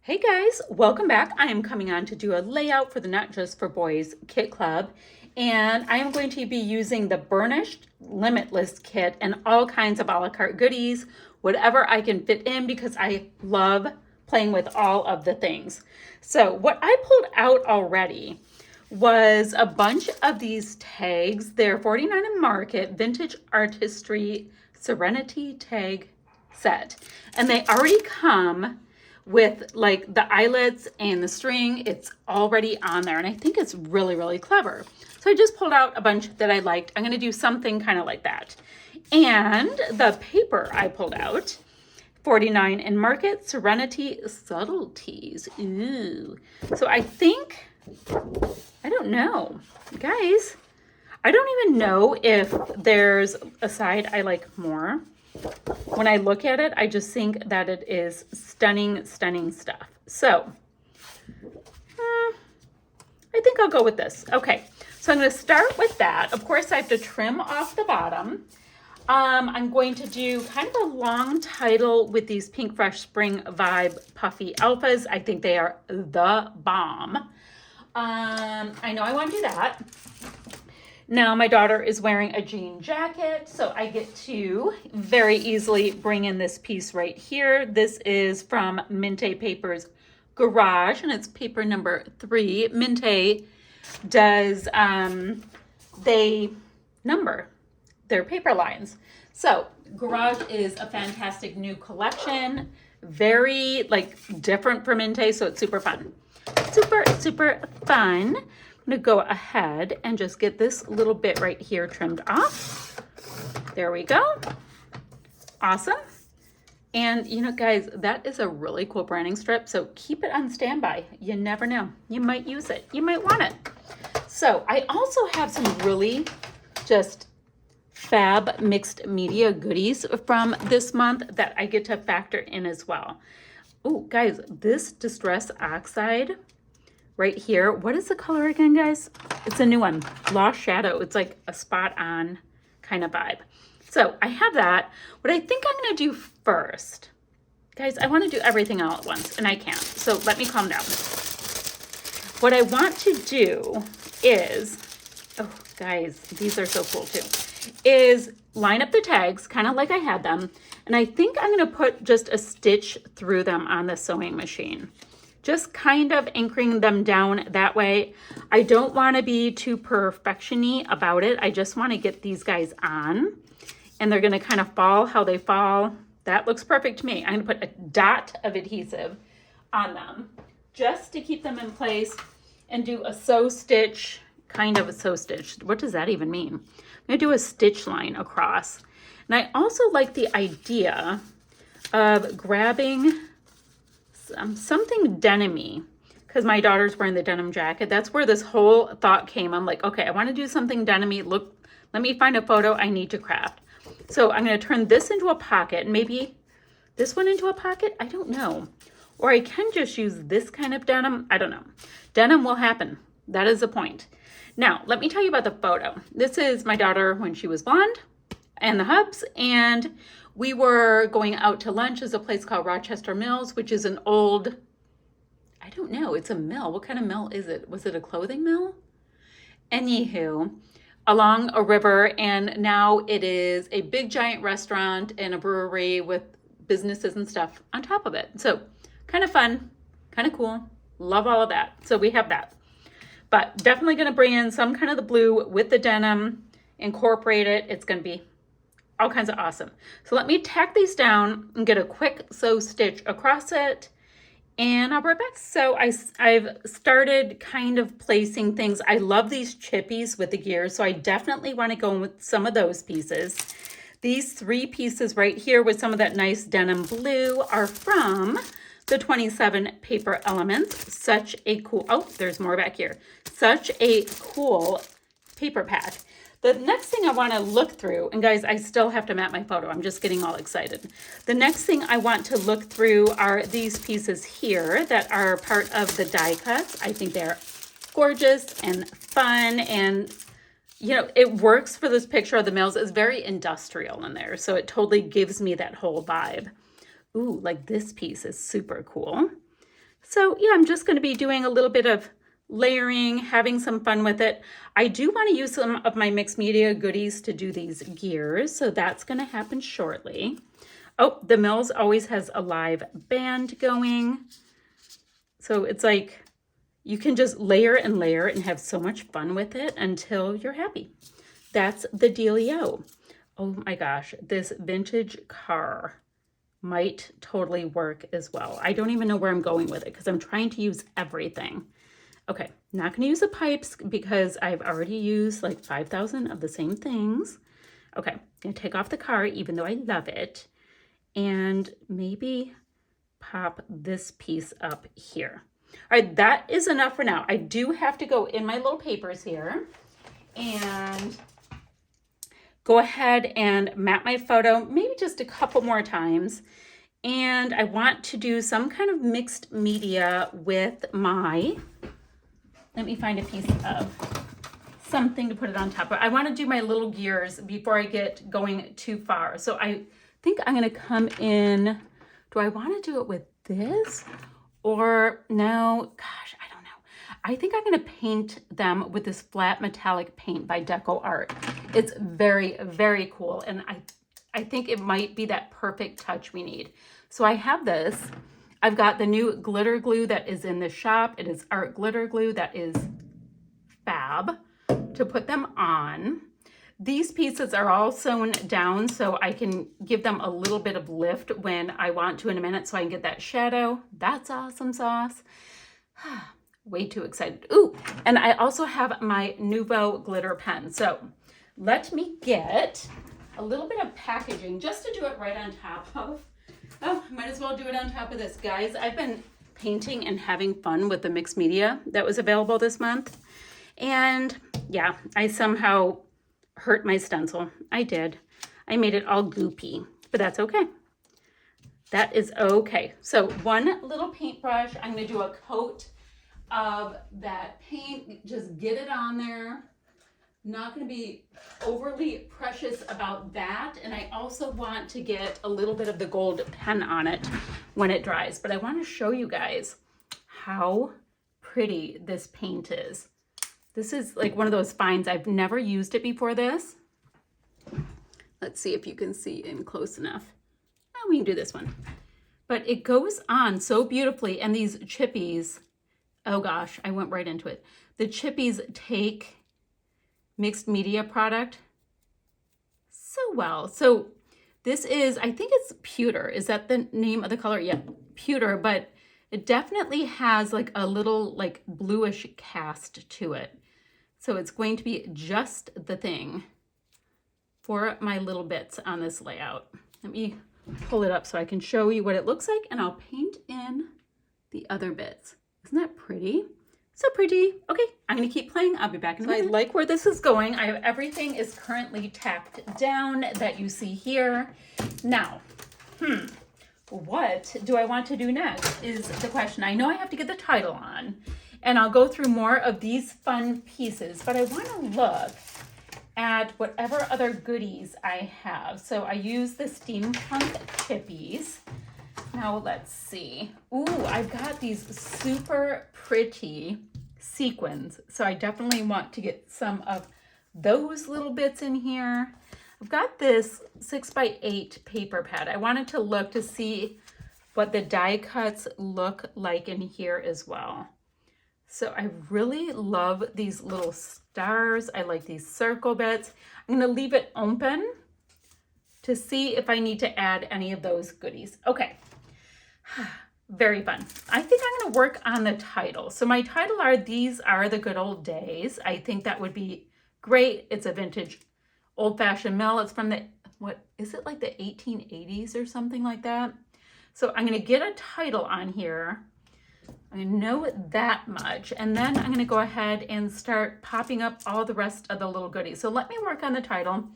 Hey guys, welcome back. I am coming on to do a layout for the Not Just for Boys Kit Club, and I am going to be using the Burnished Limitless kit and all kinds of a la carte goodies, whatever I can fit in because I love playing with all of the things. So what I pulled out already was a bunch of these tags. They're $49 in market, vintage artistry Serenity tag set, and they already come with like the eyelets and the string. It's already on there, and I think it's really, really clever. So I just pulled out a bunch that I liked. I'm gonna do something kind of like that. And the paper I pulled out, $49 in market, Serenity Subtleties. Ooh. So I think, I don't know, guys, I don't even know if there's a side I like more. When I look at it, I just think that it is stunning, stunning stuff. So, I think I'll go with this. Okay, so I'm going to start with that. Of course, I have to trim off the bottom. I'm going to do kind of a long title with these Pink Fresh Spring Vibe Puffy Alphas. I think they are the bomb. I know I want to do that. Now my daughter is wearing a jean jacket, so I get to very easily bring in this piece right here. This is from Minte Paper's Garage, and it's paper number 3. Minte does, they number their paper lines. So Garage is a fantastic new collection, very like different from Minte, so it's super fun. Super, super fun. I'm gonna go ahead and just get this little bit right here trimmed off. There we go. Awesome. And you know, guys, that is a really cool branding strip, so keep it on standby. You never know. You might use it. You might want it. So I also have some really just fab mixed media goodies from this month that I get to factor in as well. Oh, guys, this Distress Oxide right here. What is the color again, guys? It's a new one, Lost Shadow. It's like a spot on kind of vibe. So I have that. What I think I'm gonna do first, guys, I wanna do everything all at once and I can't. So let me calm down. What I want to do is, oh guys, these are so cool too, is line up the tags kind of like I had them. And I think I'm gonna put just a stitch through them on the sewing machine. Just kind of anchoring them down that way. I don't want to be too perfection-y about it. I just want to get these guys on, and they're going to kind of fall how they fall. That looks perfect to me. I'm going to put a dot of adhesive on them just to keep them in place and do a sew stitch, kind of a sew stitch. What does that even mean? I'm going to do a stitch line across. And I also like the idea of grabbing something denim-y, because my daughter's wearing the denim jacket. That's where this whole thought came. I'm like, okay, I want to do something denim-y. Look, let me find a photo I need to craft. So I'm going to turn this into a pocket, and maybe this one into a pocket. I don't know. Or I can just use this kind of denim. I don't know. Denim will happen. That is the point. Now, let me tell you about the photo. This is my daughter when she was blonde and the hubs, and we were going out to lunch at a place called Rochester Mills, which is an old, I don't know, it's a mill. What kind of mill is it? Was it a clothing mill? Anywho, along a river, and now it is a big giant restaurant and a brewery with businesses and stuff on top of it. So kind of fun, kind of cool. Love all of that. So we have that. But definitely going to bring in some kind of the blue with the denim, incorporate it. It's going to be all kinds of awesome. So let me tack these down and get a quick sew stitch across it, and I'll be right back. So I've started kind of placing things. I love these chippies with the gears, so I definitely want to go with some of those pieces. These 3 pieces right here with some of that nice denim blue are from the 27 Paper Elements. Such a cool, oh, there's more back here. Such a cool paper pack. The next thing I want to look through, and guys, I still have to map my photo. I'm just getting all excited. The next thing I want to look through are these pieces here that are part of the die cuts. I think they're gorgeous and fun, and you know, it works for this picture of the mills. It's very industrial in there, so it totally gives me that whole vibe. Ooh, like this piece is super cool. So yeah, I'm just going to be doing a little bit of layering, having some fun with it. I do want to use some of my mixed media goodies to do these gears, so that's going to happen shortly. Oh, the Mills always has a live band going. So it's like you can just layer and layer and have so much fun with it until you're happy. That's the dealio. Oh my gosh, this vintage car might totally work as well. I don't even know where I'm going with it because I'm trying to use everything. Okay, not going to use the pipes because I've already used like 5,000 of the same things. Okay, I'm going to take off the car even though I love it. And maybe pop this piece up here. All right, that is enough for now. I do have to go in my little papers here and go ahead and map my photo, maybe just a couple more times. And I want to do some kind of mixed media with my, let me find a piece of something to put it on top of. I want to do my little gears before I get going too far. So I think I'm going to come in. Do I want to do it with this? Or no, gosh, I don't know. I think I'm going to paint them with this flat metallic paint by Deco Art. It's very, very cool. And I think it might be that perfect touch we need. So I have this. I've got the new glitter glue that is in the shop. It is art glitter glue that is fab to put them on. These pieces are all sewn down so I can give them a little bit of lift when I want to in a minute so I can get that shadow. That's awesome sauce. Way too excited. Ooh, and I also have my Nuvo glitter pen. So let me get a little bit of packaging just to do it right on top of. Oh, might as well do it on top of this. Guys, I've been painting and having fun with the mixed media that was available this month. And yeah, I somehow hurt my stencil. I did. I made it all goopy, but that's okay. That is okay. So one little paintbrush, I'm going to do a coat of that paint. Just get it on there. Not going to be overly precious about that. And I also want to get a little bit of the gold pen on it when it dries. But I want to show you guys how pretty this paint is. This is like one of those finds. I've never used it before this. Let's see if you can see in close enough. Oh, we can do this one. But it goes on so beautifully. And these chippies, oh gosh, I went right into it. The chippies take mixed media product so well. So this is, I think it's pewter. Is that the name of the color? Yeah, pewter, but it definitely has like a little like bluish cast to it. So it's going to be just the thing for my little bits on this layout. Let me pull it up so I can show you what it looks like, and I'll paint in the other bits. Isn't that pretty? So pretty. Okay, I'm gonna keep playing. I'll be back in a minute. I like where this is going. Everything is currently tacked down that you see here. Now, what do I want to do next is the question. I know I have to get the title on, and I'll go through more of these fun pieces, but I wanna look at whatever other goodies I have. So I use the steampunk chippies. Now let's see. Ooh, I've got these super pretty sequins. So I definitely want to get some of those little bits in here. I've got this 6x8 paper pad. I wanted to look to see what the die cuts look like in here as well. So I really love these little stars. I like these circle bits. I'm gonna leave it open to see if I need to add any of those goodies. Okay. Very fun. I think I'm going to work on the title. So my title are These Are the Good Old Days. I think that would be great. It's a vintage old-fashioned mill. It's from the, what is it, like the 1880s or something like that? So I'm going to get a title on here. I know that much. And then I'm going to go ahead and start popping up all the rest of the little goodies. So let me work on the title.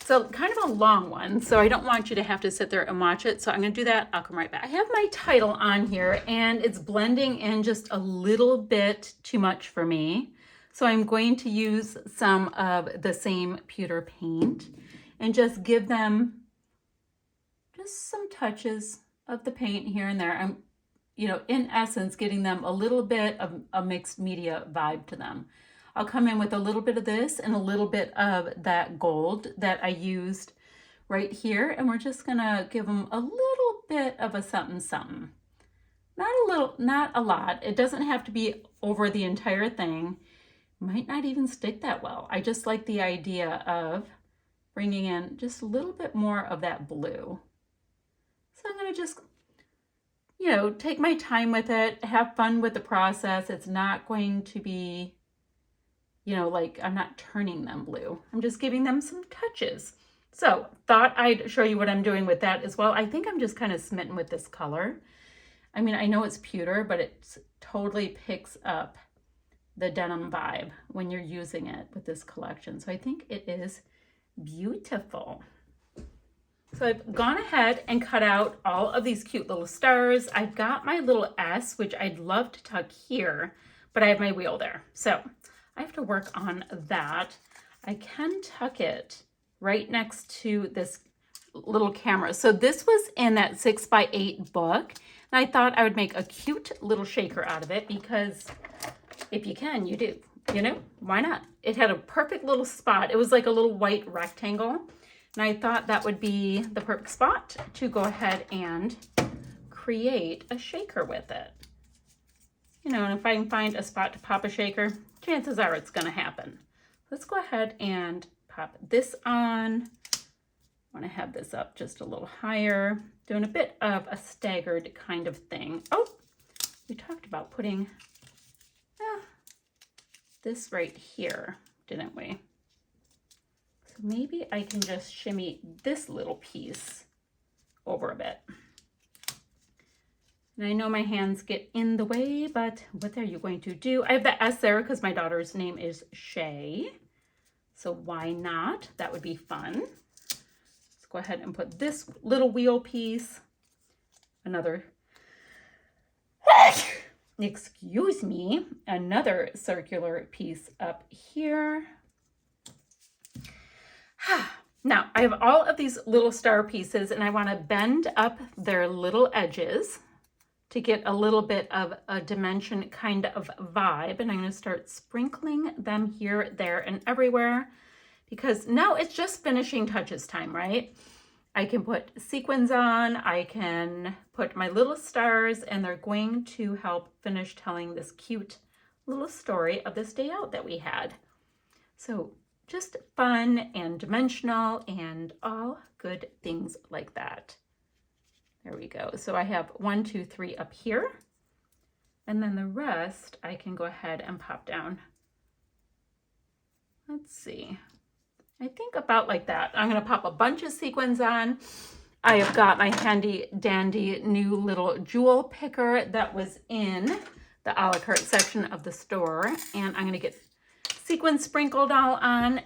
So kind of a long one, so I don't want you to have to sit there and watch it. So I'm going to do that. I'll come right back. I have my title on here, and it's blending in just a little bit too much for me. So I'm going to use some of the same pewter paint and just give them just some touches of the paint here and there. I'm you know, in essence, getting them a little bit of a mixed media vibe to them. I'll come in with a little bit of this and a little bit of that gold that I used right here. And we're just gonna give them a little bit of a something something. Not a little, not a lot. It doesn't have to be over the entire thing. Might not even stick that well. I just like the idea of bringing in just a little bit more of that blue. So I'm gonna just, you know, take my time with it, have fun with the process. It's not going to be, you know, like I'm not turning them blue. I'm just giving them some touches. So thought I'd show you what I'm doing with that as well. I think I'm just kind of smitten with this color. I mean, I know it's pewter, but it totally picks up the denim vibe when you're using it with this collection. So I think it is beautiful. So I've gone ahead and cut out all of these cute little stars. I've got my little S, which I'd love to tuck here, but I have my wheel there. So I have to work on that. I can tuck it right next to this little camera. So this was in that 6x8 book. And I thought I would make a cute little shaker out of it because if you can, you do, you know, why not? It had a perfect little spot. It was like a little white rectangle. And I thought that would be the perfect spot to go ahead and create a shaker with it. You know, and if I can find a spot to pop a shaker, chances are it's going to happen. Let's go ahead and pop this on. I want to have this up just a little higher, doing a bit of a staggered kind of thing. Oh, we talked about putting this right here, didn't we? So maybe I can just shimmy this little piece over a bit. And I know my hands get in the way, but what are you going to do? I have the S there because my daughter's name is Shay. So why not? That would be fun. Let's go ahead and put this little wheel piece, another, excuse me, another circular piece up here. Now I have all of these little star pieces and I want to bend up their little edges to get a little bit of a dimension kind of vibe. And I'm going to start sprinkling them here, there, and everywhere because now it's just finishing touches time, right? I can put sequins on, I can put my little stars, and they're going to help finish telling this cute little story of this day out that we had. So just fun and dimensional and all good things like that. There we go. So I have 1, 2, 3 up here. And then the rest I can go ahead and pop down. Let's see. I think about like that. I'm going to pop a bunch of sequins on. I have got my handy dandy new little jewel picker that was in the a la carte section of the store. And I'm going to get sequins sprinkled all on.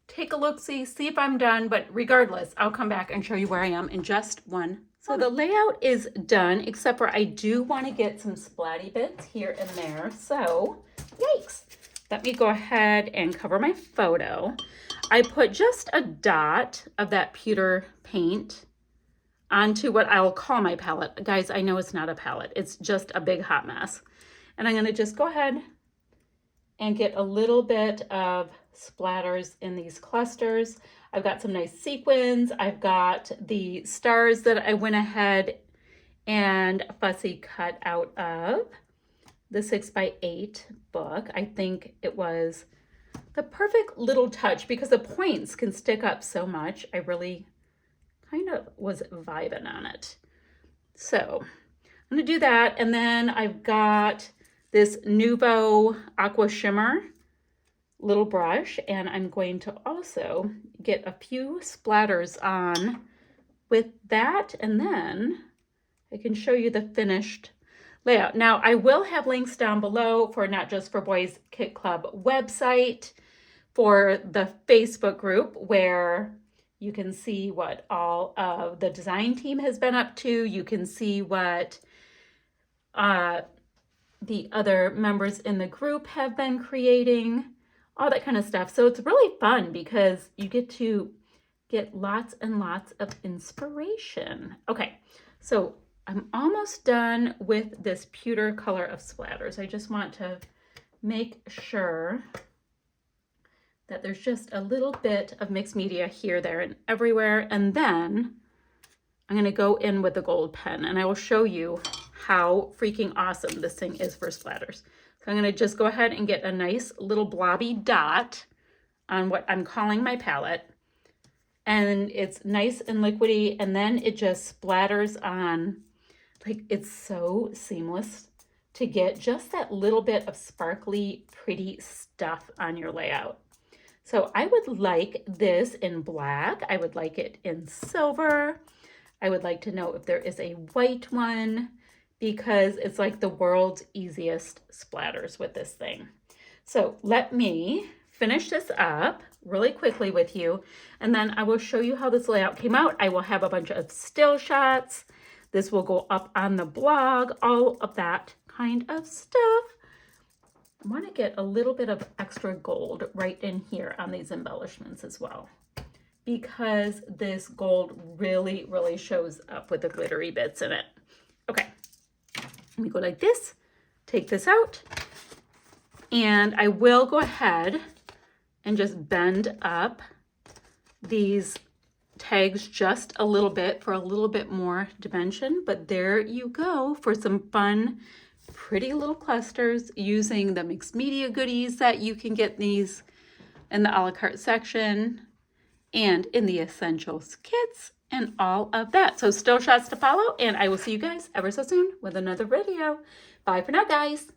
Take a look-see, see if I'm done. But regardless, I'll come back and show you where I am in just one. So the layout is done, except for I do want to get some splatty bits here and there. So, yikes. Let me go ahead and cover my photo. I put just a dot of that pewter paint onto what I'll call my palette. Guys, I know it's not a palette. It's just a big hot mess. And I'm going to just go ahead and get a little bit of splatters in these clusters. I've got some nice sequins. I've got the stars that I went ahead and fussy cut out of the 6x8 book. I think it was the perfect little touch because the points can stick up so much. I really kind of was vibing on it. So I'm going to do that. And then I've got this Nuvo Aqua Shimmer little brush, and I'm going to also get a few splatters on with that, and then I can show you the finished layout. Now, I will have links down below for Not Just for Boys Kit Club website, for the Facebook group where you can see what all of the design team has been up to. You can see what the other members in the group have been creating, all that kind of stuff. So it's really fun because you get to get lots and lots of inspiration. Okay, so I'm almost done with this pewter color of splatters. I just want to make sure that there's just a little bit of mixed media here, there, and everywhere. And then I'm gonna go in with the gold pen and I will show you how freaking awesome this thing is for splatters. So I'm gonna just go ahead and get a nice little blobby dot on what I'm calling my palette. And it's nice and liquidy, and then it just splatters on. Like, it's so seamless to get just that little bit of sparkly, pretty stuff on your layout. So I would like this in black. I would like it in silver. I would like to know if there is a white one, because it's like the world's easiest splatters with this thing. So let me finish this up really quickly with you, and then I will show you how this layout came out. I will have a bunch of still shots. This will go up on the blog, all of that kind of stuff. I want to get a little bit of extra gold right in here on these embellishments as well, because this gold really, really shows up with the glittery bits in it. Okay, let me go like this, take this out, and I will go ahead and just bend up these tags just a little bit for a little bit more dimension. But there you go for some fun, pretty little clusters using the mixed media goodies that you can get these in the a la carte section and in the essentials kits and all of that. So still shots to follow, and I will see you guys ever so soon with another video. Bye for now, guys.